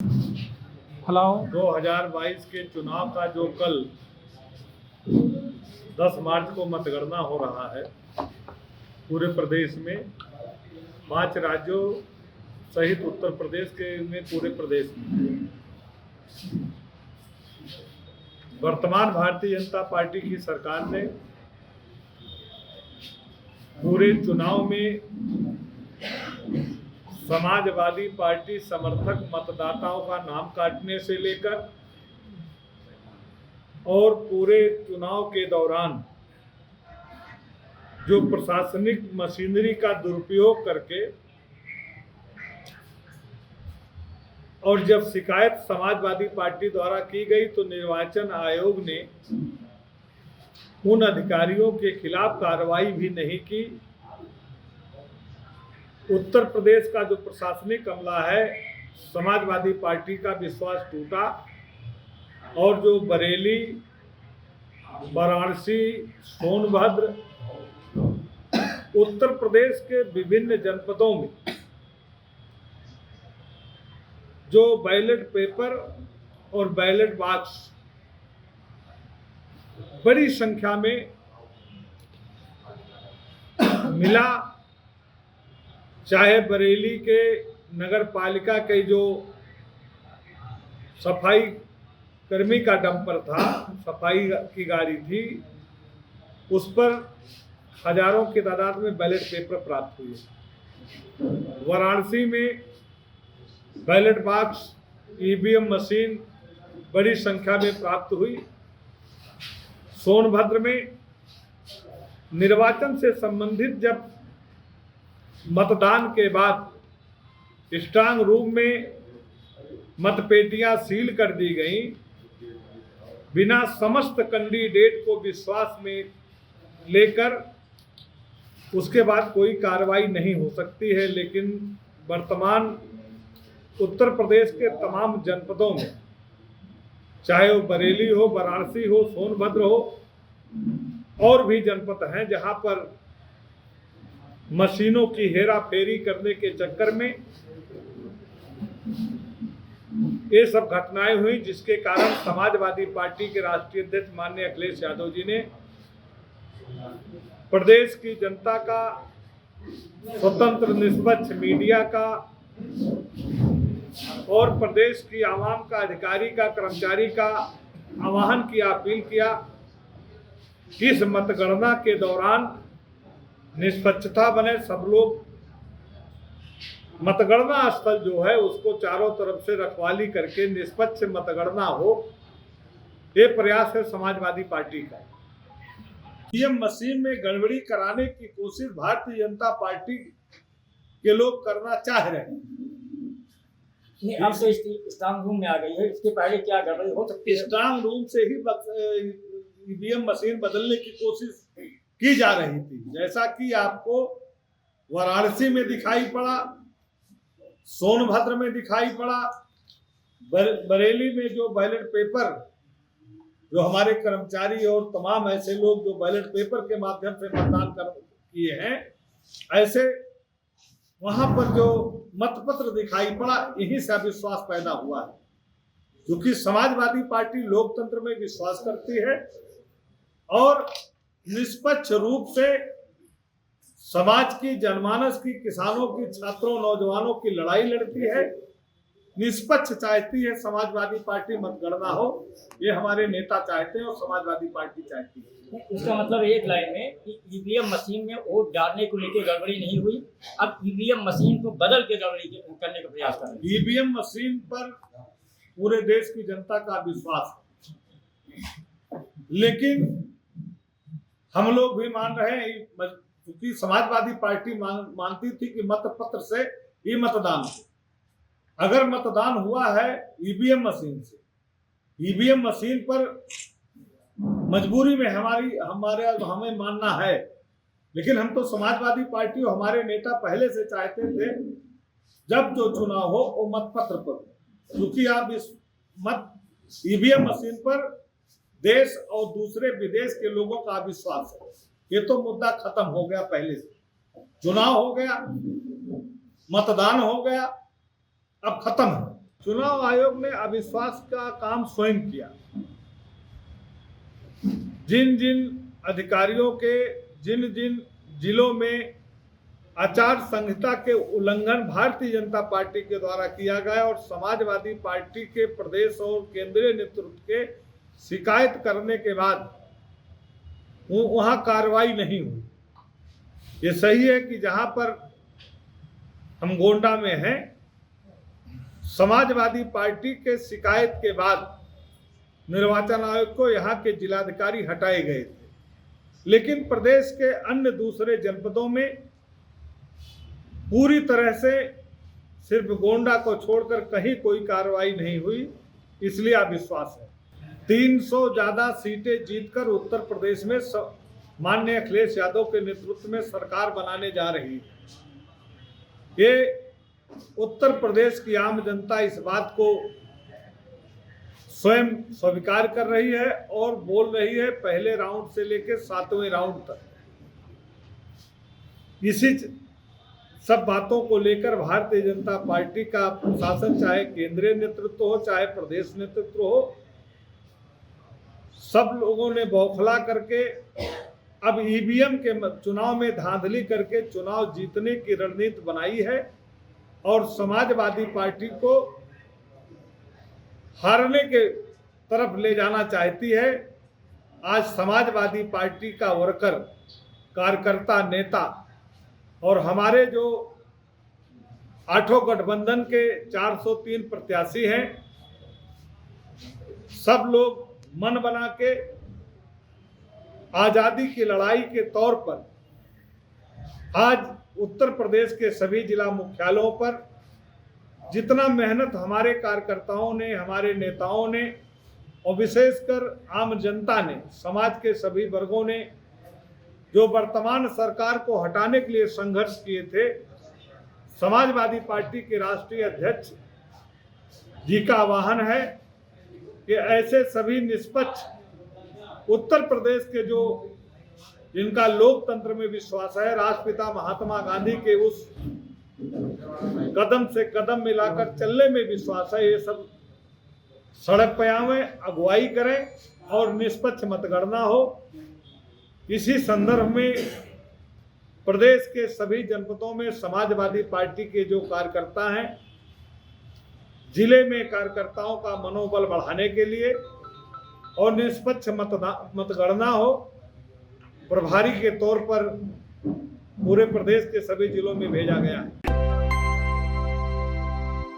Hello. 2022 के चुनाव का जो कल 10 मार्च को मतगणना हो रहा है पूरे प्रदेश में, 5 राज्यों सहित उत्तर प्रदेश के में पूरे प्रदेश में वर्तमान भारतीय जनता पार्टी की सरकार ने पूरे चुनाव में समाजवादी पार्टी समर्थक मतदाताओं का नाम काटने से लेकर और पूरे चुनाव के दौरान जो प्रशासनिक मशीनरी का दुरुपयोग करके और जब शिकायत समाजवादी पार्टी द्वारा की गई तो निर्वाचन आयोग ने उन अधिकारियों के खिलाफ कार्रवाई भी नहीं की। उत्तर प्रदेश का जो प्रशासनिक अमला है, समाजवादी पार्टी का विश्वास टूटा और जो बरेली, वाराणसी, सोनभद्र, उत्तर प्रदेश के विभिन्न जनपदों में जो बैलेट पेपर और बैलेट बॉक्स बड़ी संख्या में मिला, चाहे बरेली के नगर पालिका के जो सफाई कर्मी का डंपर था, सफाई की गाड़ी थी, उस पर हजारों की तादाद में बैलेट पेपर प्राप्त हुए। वाराणसी में बैलेट बॉक्स, ईवीएम मशीन बड़ी संख्या में प्राप्त हुई। सोनभद्र में निर्वाचन से संबंधित जब मतदान के बाद स्ट्रांग रूम में मतपेटियां सील कर दी गई, बिना समस्त कैंडिडेट को विश्वास में लेकर उसके बाद कोई कार्रवाई नहीं हो सकती है। लेकिन वर्तमान उत्तर प्रदेश के तमाम जनपदों में, चाहे वो बरेली हो, वाराणसी हो, सोनभद्र हो, और भी जनपद हैं जहां पर मशीनों की हेरा फेरी करने के चक्कर में ये सब घटनाएं हुई, जिसके कारण समाजवादी पार्टी के राष्ट्रीय अध्यक्ष माननीय अखिलेश यादव जी ने प्रदेश की जनता का, स्वतंत्र निष्पक्ष मीडिया का और प्रदेश की आवाम का, अधिकारी का, कर्मचारी का आह्वान किया, अपील किया कि इस मतगणना के दौरान निष्पक्षता बने, सब लोग मतगणना स्थल जो है उसको चारों तरफ से रखवाली करके निष्पक्ष मतगणना हो, ये प्रयास है समाजवादी पार्टी का। ईवीएम मशीन में गड़बड़ी कराने की कोशिश भारतीय जनता पार्टी के लोग करना चाह रहे हैं। अब तो स्ट्रांग रूम में आ गई है, इसके पहले क्या गड़बड़ी हो सकती है? स्ट्रांग रूम से ही ईवीएम मशीन बदलने की कोशिश की जा रही थी, जैसा कि आपको वाराणसी में दिखाई पड़ा, सोनभद्र में दिखाई पड़ा, बरेली में जो बैलेट पेपर, जो हमारे कर्मचारी और तमाम ऐसे लोग जो बैलेट पेपर के माध्यम से मतदान किए हैं, ऐसे वहां पर जो मतपत्र दिखाई पड़ा, यही से अविश्वास पैदा हुआ है। क्योंकि समाजवादी पार्टी लोकतंत्र में विश्वास करती है और निष्पक्ष रूप से समाज की, जनमानस की, किसानों की, छात्रों, नौजवानों की लड़ाई लड़ती है, निष्पक्ष चाहती है समाजवादी पार्टी मतगणना हो, ये हमारे नेता चाहते हैं और समाजवादी पार्टी चाहती है। इसका मतलब एक लाइन में कि ईवीएम मशीन में वोट डालने को लेकर गड़बड़ी नहीं हुई, अब ईवीएम मशीन को बदल के गड़बड़ी करने का प्रयास कर रहे हैं। ईवीएम मशीन पर पूरे देश की जनता का विश्वास है, लेकिन हम लोग भी मान रहे हैं, क्योंकि समाजवादी पार्टी मानती थी कि मतपत्र से ही मतदान हो। अगर मतदान हुआ है ईवीएम मशीन से, ईवीएम मशीन पर मजबूरी में हमें मानना है, लेकिन हम तो समाजवादी पार्टी और हमारे नेता पहले से चाहते थे जब जो चुनाव हो वो मतपत्र पर, क्योंकि आप इस ईवीएम मशीन पर देश और दूसरे विदेश के लोगों का विश्वास है। ये तो मुद्दा खत्म हो गया, पहले से चुनाव हो गया, मतदान हो गया, अब खत्म है। चुनाव आयोग ने अविश्वास का काम स्वयं किया। जिन जिन अधिकारियों के जिन जिन जिलों में आचार संहिता के उल्लंघन भारतीय जनता पार्टी के द्वारा किया गया और समाजवादी पार्टी के प्रदेश और केंद्रीय नेतृत्व के शिकायत करने के बाद वहां कार्रवाई नहीं हुई। ये सही है कि जहां पर हम गोंडा में हैं, समाजवादी पार्टी के शिकायत के बाद निर्वाचन आयोग को यहाँ के जिलाधिकारी हटाए गए थे, लेकिन प्रदेश के अन्य दूसरे जनपदों में पूरी तरह से सिर्फ गोंडा को छोड़कर कहीं कोई कार्रवाई नहीं हुई, इसलिए अविश्वास है। 300 ज्यादा सीटें जीतकर उत्तर प्रदेश में माननीय अखिलेश यादव के नेतृत्व में सरकार बनाने जा रही है। ये उत्तर प्रदेश की आम जनता इस बात को स्वयं स्वीकार कर रही है और बोल रही है पहले राउंड से लेकर 7वें राउंड तक। इसी सब बातों को लेकर भारतीय जनता पार्टी का प्रशासन, चाहे केंद्रीय नेतृत्व हो चाहे प्रदेश नेतृत्व हो, सब लोगों ने बौखला करके अब ईवीएम के चुनाव में धांधली करके चुनाव जीतने की रणनीति बनाई है और समाजवादी पार्टी को हारने के तरफ ले जाना चाहती है। आज समाजवादी पार्टी का वर्कर, कार्यकर्ता, नेता और हमारे जो 8 गठबंधन के 403 प्रत्याशी हैं, सब लोग मन बना के आजादी की लड़ाई के तौर पर आज उत्तर प्रदेश के सभी जिला मुख्यालयों पर जितना मेहनत हमारे कार्यकर्ताओं ने, हमारे नेताओं ने और विशेषकर आम जनता ने, समाज के सभी वर्गों ने जो वर्तमान सरकार को हटाने के लिए संघर्ष किए थे, समाजवादी पार्टी के राष्ट्रीय अध्यक्ष जी का आह्वान है कि ऐसे सभी निष्पक्ष उत्तर प्रदेश के जो जिनका लोकतंत्र में विश्वास है, राष्ट्रपिता महात्मा गांधी के उस कदम से कदम मिलाकर चलने में विश्वास है, ये सब सड़क पे आवे, अगुवाई करें और निष्पक्ष मतगणना हो। इसी संदर्भ में प्रदेश के सभी जनपदों में समाजवादी पार्टी के जो कार्यकर्ता हैं, जिले में कार्यकर्ताओं का मनोबल बढ़ाने के लिए और निष्पक्ष मतगणना हो, प्रभारी के तौर पर पूरे प्रदेश के सभी जिलों में भेजा गया है।